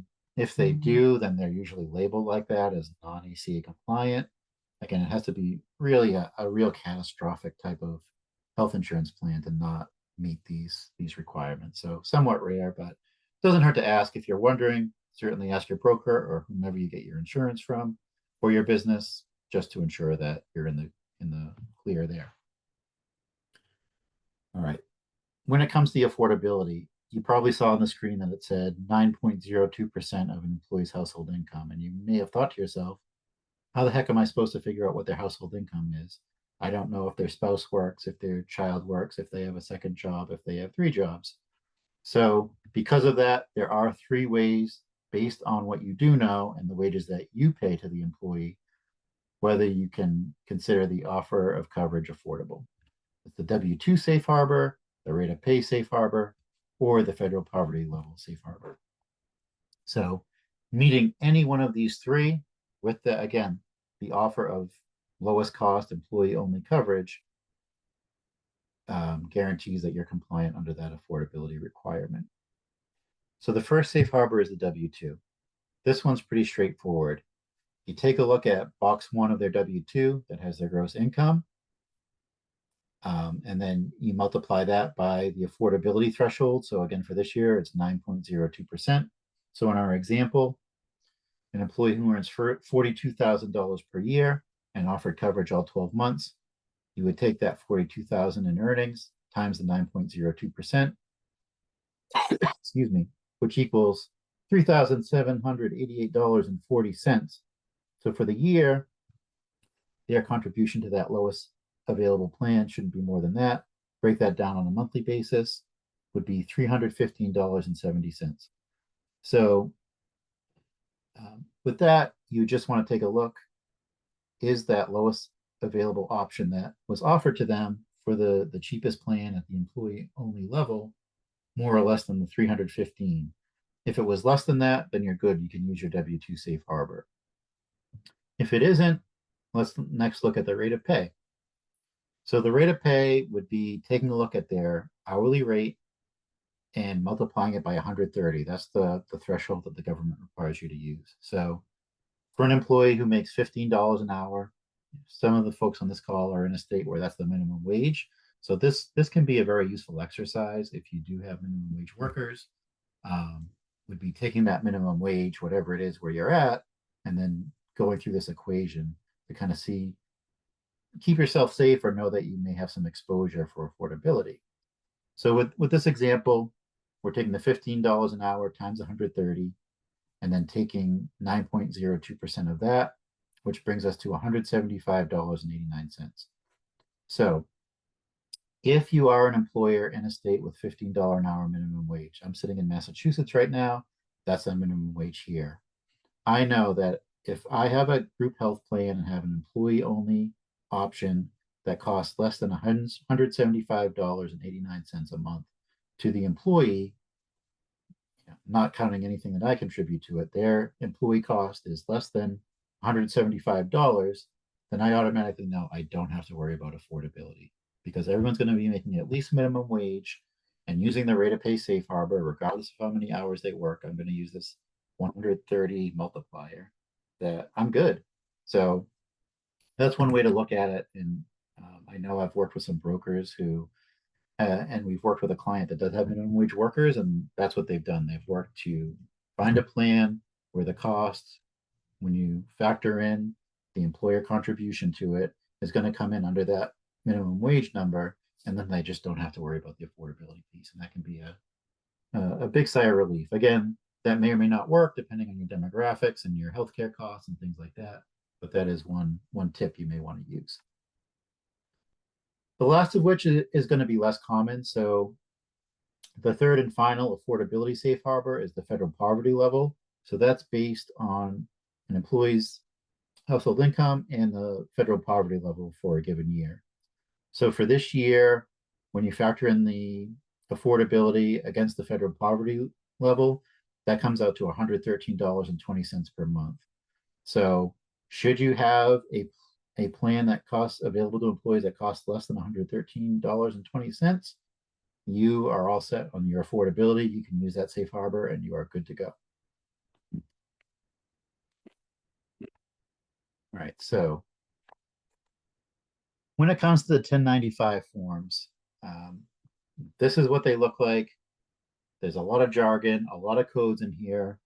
Speaker 2: do, then they're usually labeled like that as non-ACA compliant. Again, it has to be really a real catastrophic type of health insurance plan to not meet these requirements. So somewhat rare, but it doesn't hurt to ask. If you're wondering, certainly ask your broker or whomever you get your insurance from for your business, just to ensure that you're in the clear there. All right. When it comes to the affordability, you probably saw on the screen that it said 9.02% of an employee's household income. And you may have thought to yourself, how the heck am I supposed to figure out what their household income is? I don't know if their spouse works, if their child works, if they have a second job, if they have 3 jobs. So because of that, there are 3 ways based on what you do know and the wages that you pay to the employee, whether you can consider the offer of coverage affordable. It's the W-2 safe harbor, the rate of pay safe harbor, or the federal poverty level safe harbor. So meeting any one of these 3 with again, the offer of lowest cost employee only coverage guarantees that you're compliant under that affordability requirement. So the first safe harbor is the W-2. This one's pretty straightforward. You take a look at box 1 of their W-2 that has their gross income, and then you multiply that by the affordability threshold. So again, for this year, it's 9.02%. So in our example, an employee who earns $42,000 per year and offered coverage all 12 months, you would take that $42,000 in earnings times the 9.02%, excuse me, which equals $3,788.40. So for the year, their contribution to that lowest available plan shouldn't be more than that. Break that down on a monthly basis would be $315.70. So with that, you just want to take a look. Is that lowest available option that was offered to them for the cheapest plan at the employee only level more or less than the 315? If it was less than that, then you're good. You can use your W-2 safe harbor. If it isn't, let's next look at the rate of pay. So the rate of pay would be taking a look at their hourly rate and multiplying it by 130. That's the threshold that the government requires you to use. So for an employee who makes $15 an hour, some of the folks on this call are in a state where that's the minimum wage. So this can be a very useful exercise if you do have minimum wage workers. Would be taking that minimum wage, whatever it is where you're at, and then going through this equation to kind of see, keep yourself safe or know that you may have some exposure for affordability. So with this example, we're taking the $15 an hour times 130 and then taking 9.02% of that, which brings us to $175.89. So if you are an employer in a state with $15 an hour minimum wage, I'm sitting in Massachusetts right now, that's the minimum wage here. I know that if I have a group health plan and have an employee only option that costs less than $175.89 a month to the employee, not counting anything that I contribute to it, their employee cost is less than $175, then I automatically know I don't have to worry about affordability because everyone's going to be making at least minimum wage and using the rate of pay safe harbor, regardless of how many hours they work. I'm going to use this 130 multiplier that I'm good. So that's one way to look at it. And I know I've worked with some brokers who and we've worked with a client that does have minimum wage workers, and that's what they've done. They've worked to find a plan where the cost, when you factor in the employer contribution to it, is going to come in under that minimum wage number, and then they just don't have to worry about the affordability piece, and that can be a big sigh of relief. Again, that may or may not work depending on your demographics and your healthcare costs and things like that, but that is one tip you may want to use. The last of which is going to be less common. So the third and final affordability safe harbor is the federal poverty level. So that's based on an employee's household income and the federal poverty level for a given year. So for this year, when you factor in the affordability against the federal poverty level, that comes out to $113.20 per month. So should you have a plan that costs available to employees that costs less than $113.20, you are all set on your affordability. You can use that safe harbor and you are good to go. All right, so when it comes to the 1095 forms, this is what they look like. There's a lot of jargon, a lot of codes in here.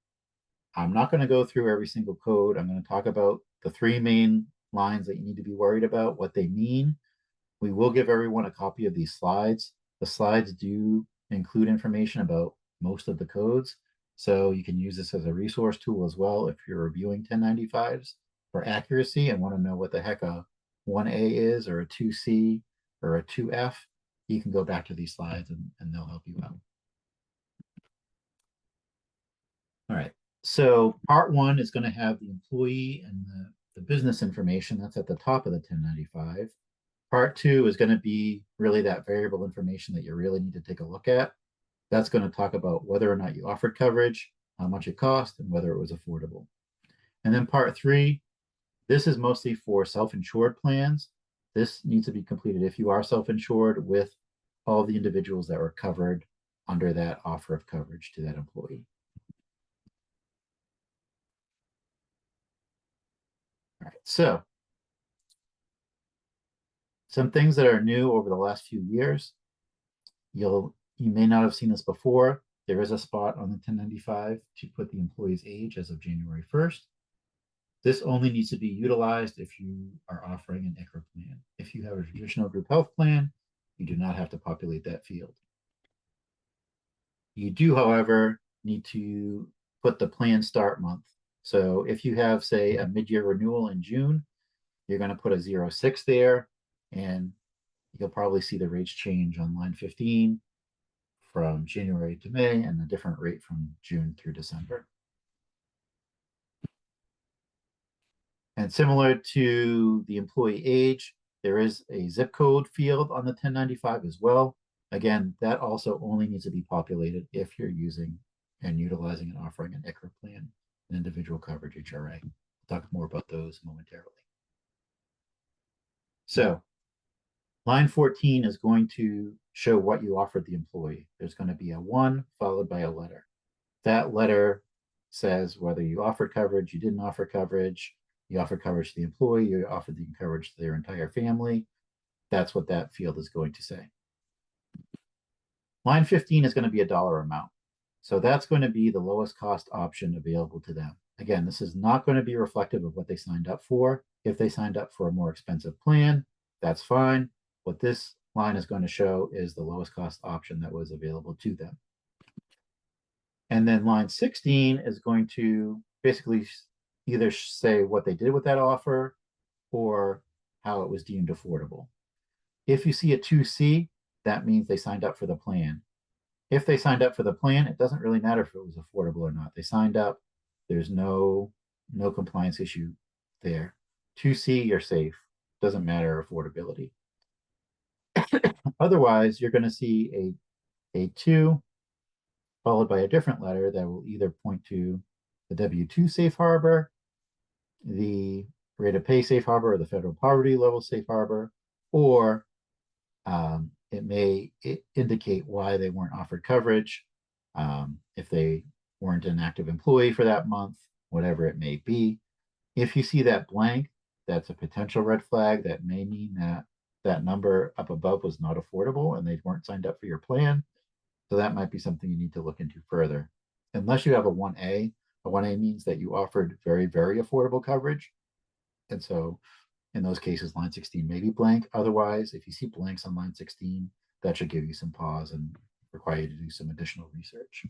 Speaker 2: I'm not going to go through every single code. I'm going to talk about the three main lines that you need to be worried about, what they mean. We will give everyone a copy of these slides. The slides do include information about most of the codes, so you can use this as a resource tool as well if you're reviewing 1095s for accuracy and want to know what the heck a 1A is or a 2C or a 2F. You can go back to these slides and they'll help you out. All right, so part one is going to have the employee and the business information. That's at the top of the 1095. Part two is going to be really that variable information that you really need to take a look at. That's going to talk about whether or not you offered coverage, how much it cost, and whether it was affordable. And then part three, this is mostly for self-insured plans. This needs to be completed if you are self-insured with all the individuals that were covered under that offer of coverage to that employee. All right, so some things that are new over the last few years. You may not have seen this before. There is a spot on the 1095 to put the employee's age as of January 1st. This only needs to be utilized if you are offering an ICHRA plan. If you have a traditional group health plan, you do not have to populate that field. You do, however, need to put the plan start month. So if you have, say, a mid-year renewal in June, you're going to put a 06 there, and you'll probably see the rates change on line 15 from January to May and a different rate from June through December. And similar to the employee age, there is a zip code field on the 1095 as well. Again, that also only needs to be populated if you're using and utilizing and offering an ICHRA plan, an individual coverage HRA. We'll talk more about those momentarily. So line 14 is going to show what you offered the employee. There's going to be a 1 followed by a letter. That letter says whether you offered coverage, you didn't offer coverage, you offered coverage to the employee, you offered the coverage to their entire family. That's what that field is going to say. Line 15 is going to be a dollar amount. So that's going to be the lowest cost option available to them. Again, this is not going to be reflective of what they signed up for. If they signed up for a more expensive plan, that's fine. What this line is going to show is the lowest cost option that was available to them. And then line 16 is going to basically either say what they did with that offer or how it was deemed affordable. If you see a 2C, that means they signed up for the plan. If they signed up for the plan, it doesn't really matter if it was affordable or not. They signed up. There's no compliance issue there. 2C, you're safe. Doesn't matter affordability. Otherwise, you're going to see a 2 followed by a different letter that will either point to the W-2 safe harbor, the rate of pay safe harbor, or the federal poverty level safe harbor, or it may indicate why they weren't offered coverage, if they weren't an active employee for that month, whatever it may be. If you see that blank, that's a potential red flag that may mean that that number up above was not affordable and they weren't signed up for your plan. So that might be something you need to look into further. Unless you have a 1A means that you offered very, very affordable coverage. And so in those cases, line 16 may be blank. Otherwise, if you see blanks on line 16, that should give you some pause and require you to do some additional research.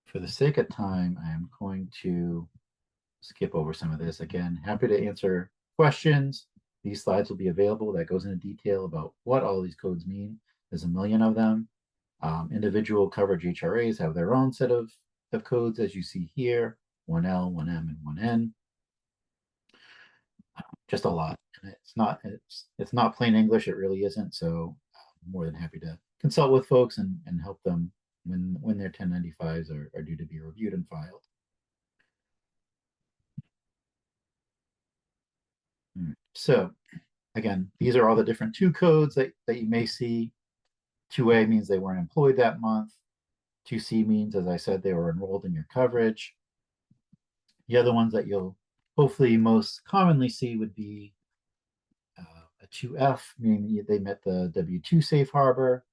Speaker 2: For the sake of time, I am going to skip over some of this. Again, happy to answer questions. These slides will be available. That goes into detail about what all these codes mean. There's a million of them. Individual coverage HRAs have their own set of codes, as you see here, 1L, 1M, and 1N. Just a lot. And it's not plain English. It really isn't. So I'm more than happy to consult with folks and help them when their 1095s are due to be reviewed and filed. So again, these are all the different 2 codes that you may see. 2A means they weren't employed that month. 2C means, as I said, they were enrolled in your coverage. The other ones that you'll hopefully most commonly see would be a 2F, meaning they met the W-2 safe harbor,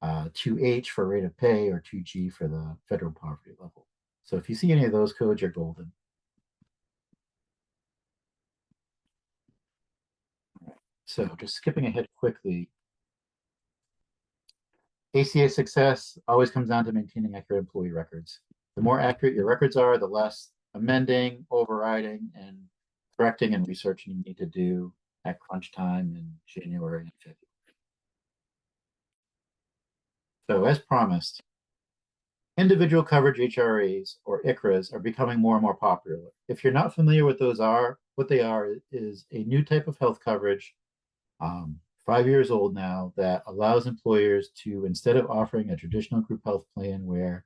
Speaker 2: 2H for rate of pay, or 2G for the federal poverty level. So if you see any of those codes, you're golden. So just skipping ahead quickly, ACA success always comes down to maintaining accurate employee records. The more accurate your records are, the less amending, overriding, and correcting and researching you need to do at crunch time in January and February. So as promised, individual coverage HRAs or ICRAs are becoming more and more popular. If you're not familiar with those what they are is a new type of health coverage, 5 years old now, that allows employers to, instead of offering a traditional group health plan where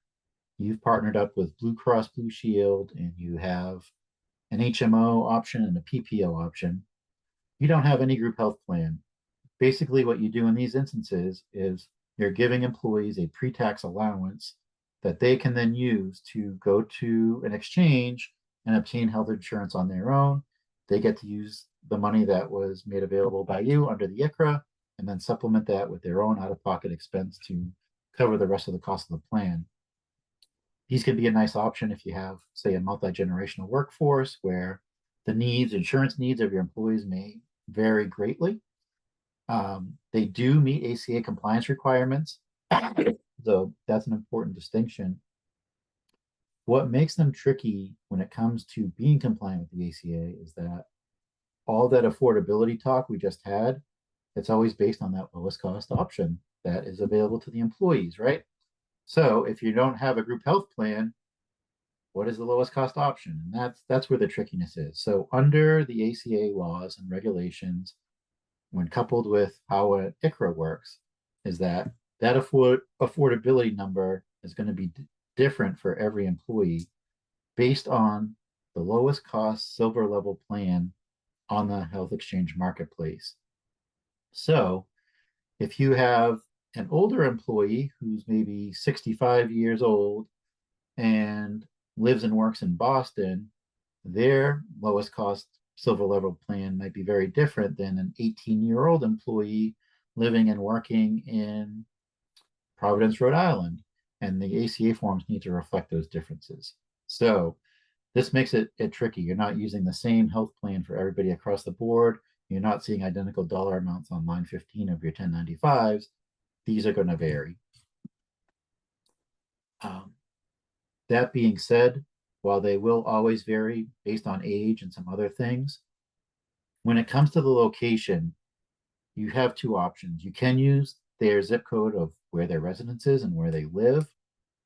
Speaker 2: you've partnered up with Blue Cross Blue Shield and you have an HMO option and a PPO option, you don't have any group health plan. Basically, what you do in these instances is you're giving employees a pre-tax allowance that they can then use to go to an exchange and obtain health insurance on their own. They get to use the money that was made available by you under the ICRA and then supplement that with their own out-of-pocket expense to cover the rest of the cost of the plan. These could be a nice option if you have, say, a multi-generational workforce where the insurance needs of your employees may vary greatly. They do meet ACA compliance requirements, so that's an important distinction. What makes them tricky when it comes to being compliant with the ACA is that all that affordability talk we just had, it's always based on that lowest cost option that is available to the employees, right? So if you don't have a group health plan, what is the lowest cost option? And that's where the trickiness is. So under the ACA laws and regulations, when coupled with how an ICRA works, is that affordability number is going to be different for every employee based on the lowest cost silver level plan on the health exchange marketplace. So if you have an older employee who's maybe 65 years old and lives and works in Boston, their lowest cost silver level plan might be very different than an 18-year-old employee living and working in Providence, Rhode Island. And the ACA forms need to reflect those differences. So this makes it tricky. You're not using the same health plan for everybody across the board. You're not seeing identical dollar amounts on line 15 of your 1095s. These are going to vary. Um, that being said, while they will always vary based on age and some other things, when it comes to the location, you have two options. You can use their zip code of where their residence is and where they live,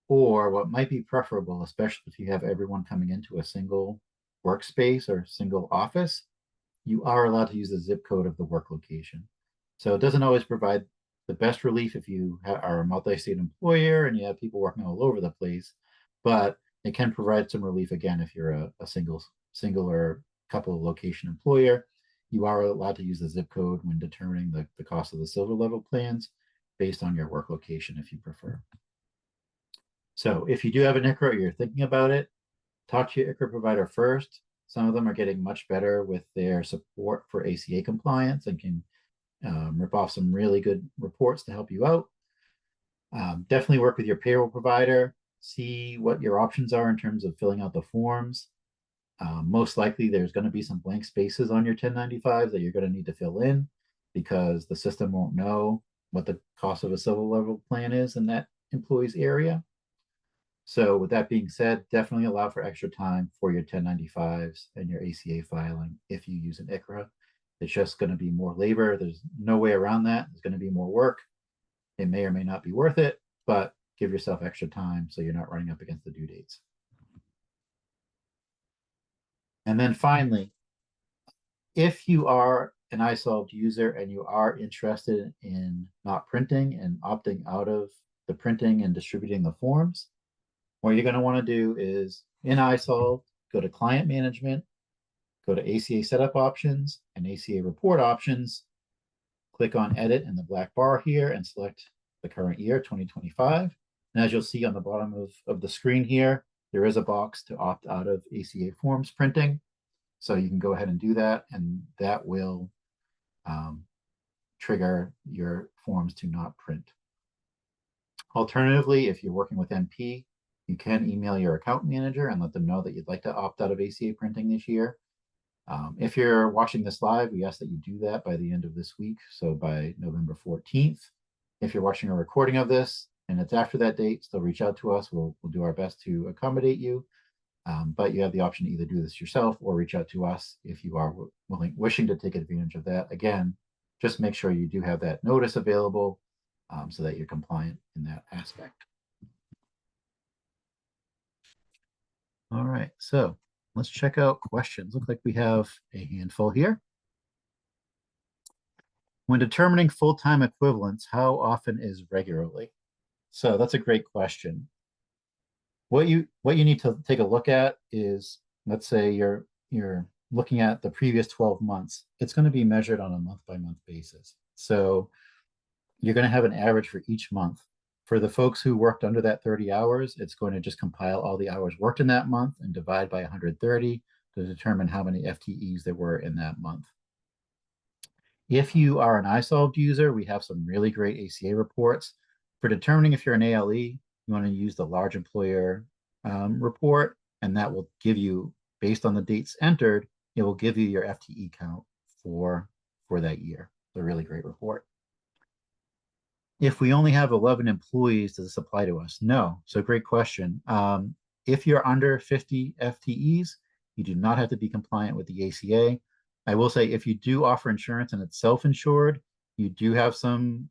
Speaker 2: or what might be preferable, especially if you have everyone coming into a single workspace or single office, you are allowed to use the zip code of the work location. So it doesn't always provide the best relief if you are a multi-state employer and you have people working all over the place, but it can provide some relief again if you're a single or couple of location employer. You are allowed to use the zip code when determining the cost of the silver level plans based on your work location if you prefer. So if you do have an ICHRA or you're thinking about it, talk to your ICHRA provider first. Some of them are getting much better with their support for ACA compliance and can rip off some really good reports to help you out. Definitely work with your payroll provider, see what your options are in terms of filling out the forms. Most likely there's going to be some blank spaces on your 1095s that you're going to need to fill in because the system won't know what the cost of a silver level plan is in that employee's area. So with that being said, definitely allow for extra time for your 1095s and your ACA filing if you use an ICHRA. It's just going to be more labor. There's no way around that. There's going to be more work. It may or may not be worth it, but give yourself extra time so you're not running up against the due dates. And then finally, if you are an iSolved user and you are interested in not printing and opting out of the printing and distributing the forms, what you're going to want to do is in iSolved, go to Client Management, go to ACA Setup Options and ACA Report Options, click on Edit in the black bar here and select the current year, 2025. And as you'll see on the bottom of the screen here, there is a box to opt out of ACA forms printing. So you can go ahead and do that, and that will trigger your forms to not print. Alternatively, if you're working with MP, you can email your account manager and let them know that you'd like to opt out of ACA printing this year. If you're watching this live, we ask that you do that by the end of this week, so by November 14th. If you're watching a recording of this and it's after that date, still reach out to us. We'll do our best to accommodate you. But you have the option to either do this yourself or reach out to us if you are wishing to take advantage of that. Again, just make sure you do have that notice available so that you're compliant in that aspect. All right, so let's check out questions. Look like we have a handful here. When determining full-time equivalents, how often is regularly? So that's a great question. What you need to take a look at is, let's say you're looking at the previous 12 months. It's going to be measured on a month-by-month basis. So you're going to have an average for each month. For the folks who worked under that 30 hours, it's going to just compile all the hours worked in that month and divide by 130 to determine how many FTEs there were in that month. If you are an iSolved user, we have some really great ACA reports. For determining if you're an ALE, you want to use the large employer report, and that will give you, based on the dates entered, it will give you your FTE count for that year. It's a really great report. If we only have 11 employees, does this apply to us? No. So great question. If you're under 50 FTEs, you do not have to be compliant with the ACA. I will say if you do offer insurance and it's self-insured, you do have some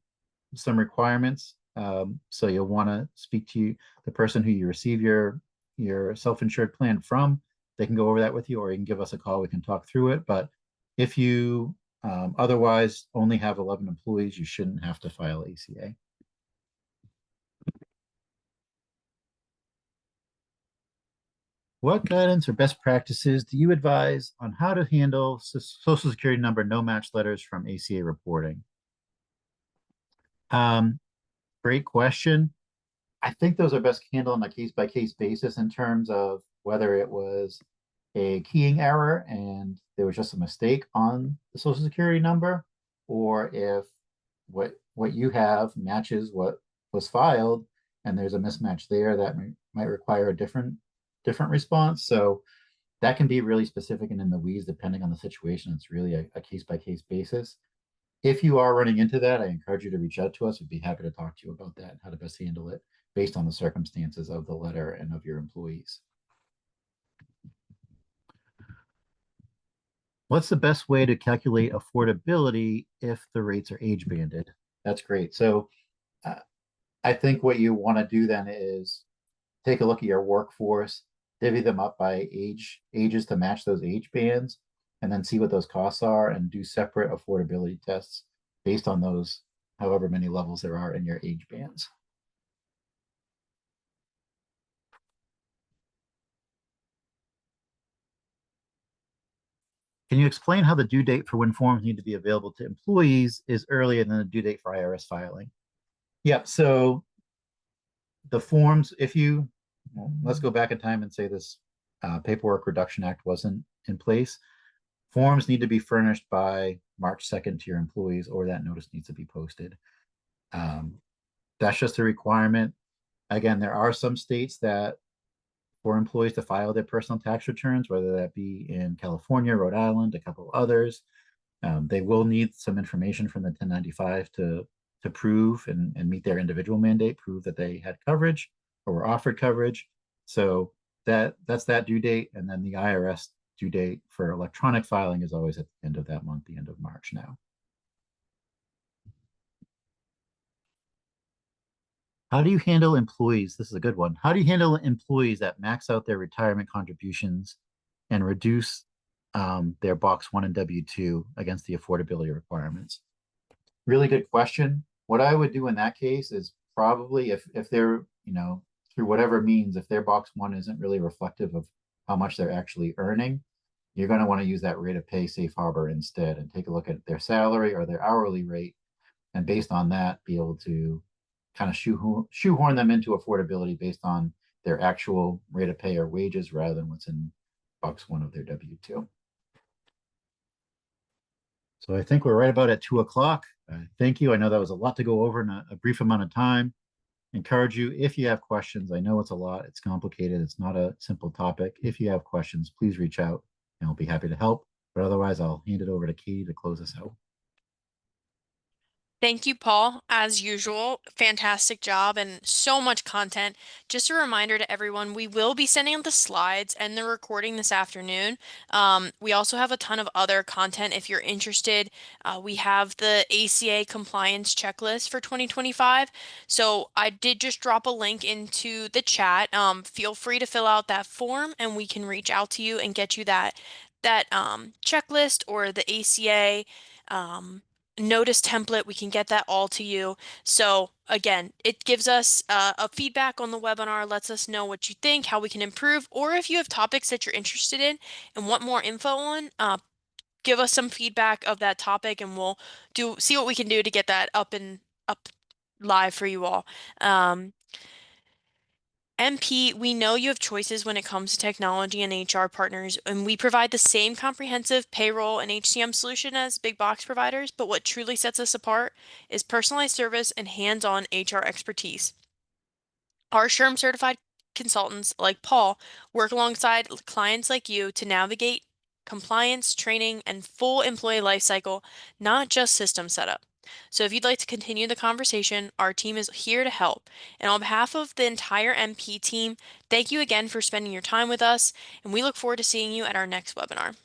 Speaker 2: requirements. So you'll want to speak to the person who you receive your self-insured plan from. They can go over that with you, or you can give us a call. We can talk through it. But if you otherwise only have 11 employees, you shouldn't have to file ACA. What guidance or best practices do you advise on how to handle Social Security number no match letters from ACA reporting? Great question. I think those are best handled on a case-by-case basis in terms of whether it was a keying error and there was just a mistake on the Social Security number, or if what you have matches what was filed and there's a mismatch there that might require a different response. So that can be really specific and in the weeds depending on the situation. It's really a case-by-case basis. If you are running into that, I encourage you to reach out to us. We'd be happy to talk to you about that and how to best handle it. based on the circumstances of the letter and of your employees. What's the best way to calculate affordability if the rates are age banded? That's great. So uh, I think what you want to do then is take a look at your workforce, divvy them up by ages to match those age bands, and then see what those costs are and do separate affordability tests based on those, however many levels there are in your age bands. Can you explain how the due date for when forms need to be available to employees is earlier than the due date for IRS filing? Yep. So the forms, if you, well, let's go back in time and say this Paperwork Reduction Act wasn't in place. Forms need to be furnished by March 2nd to your employees, or that notice needs to be posted. Um, that's just a requirement. Again, there are some states that for employees to file their personal tax returns, whether that be in California, Rhode Island, a couple others. They will need some information from the 1095 to prove and meet their individual mandate, prove that they had coverage or were offered coverage. So that's that due date. And then the IRS due date for electronic filing is always at the end of that month, the end of March now. How do you handle employees? This is a good one. How do you handle employees that max out their retirement contributions and reduce their box one and W-2 against the affordability requirements? Really good question. What I would do in that case is probably if they're, through whatever means, if their box one isn't really reflective of how much they're actually earning, you're going to want to use that rate of pay safe harbor instead and take a look at their salary or their hourly rate, and based on that, be able to kind of shoehorn them into affordability based on their actual rate of pay or wages rather than what's in box one of their W-2. So I think we're right about at 2 o'clock. Thank you. I know that was a lot to go over in a brief amount of time. Encourage you, if you have questions, I know it's a lot, it's complicated, it's not a simple topic. If you have questions, please reach out and I'll be happy to help. But otherwise, I'll hand it over to Katie to close us out.
Speaker 1: Thank you, Paul. As usual, fantastic job and so much content. Just a reminder to everyone, we will be sending out the slides and the recording this afternoon. We also have a ton of other content if you're interested. We have the ACA compliance checklist for 2025. So I did just drop a link into the chat. Feel free to fill out that form and we can reach out to you and get you that checklist or the ACA. Notice template. We can get that all to you. So again, it gives us a feedback on the webinar, lets us know what you think, how we can improve, or if you have topics that you're interested in and want more info on, give us some feedback of that topic and we'll see what we can do to get that up live for you all. MP, we know you have choices when it comes to technology and HR partners, and we provide the same comprehensive payroll and HCM solution as big box providers, but what truly sets us apart is personalized service and hands-on HR expertise. Our SHRM certified consultants like Paul work alongside clients like you to navigate compliance, training, and full employee lifecycle, not just system setup. So if you'd like to continue the conversation, our team is here to help. And on behalf of the entire MP team, thank you again for spending your time with us, and we look forward to seeing you at our next webinar.